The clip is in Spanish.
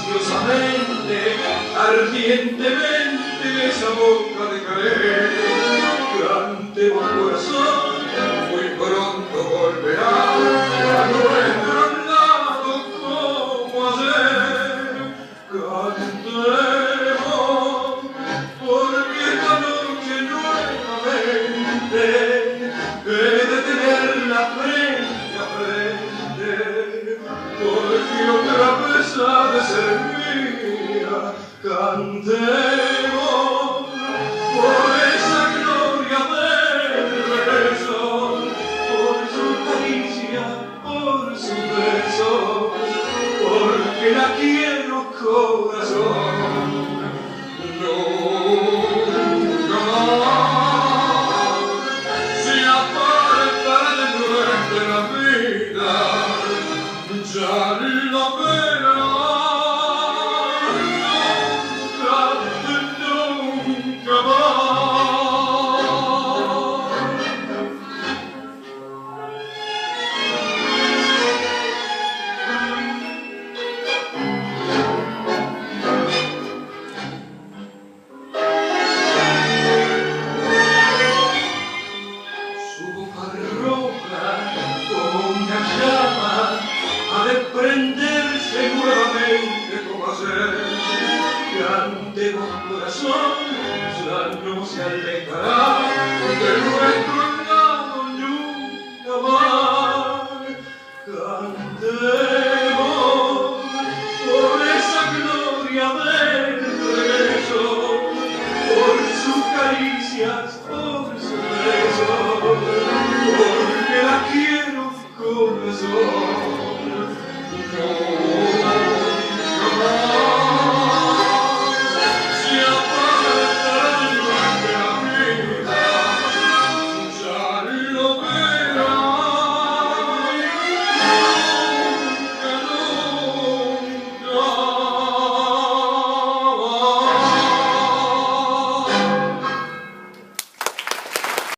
ansiosamente, ardientemente esa boca de caer. Cantemos corazón, muy pronto volverá a nuestro lado como ayer. Cantemos, porque esta noche nuevamente he de tener la frente a frente, porque otra vez ha de ser mía. Cantemos por esa gloria del regreso, por su caricia, por sus besos, porque la quiero, corazón. Nunca más se apartará de nuestra vida, ya la verás, nunca más. Su boca roja como una llama ha de prenderse nuevamente como ayer. Cantemos corazón, ya no se alejará de nuestro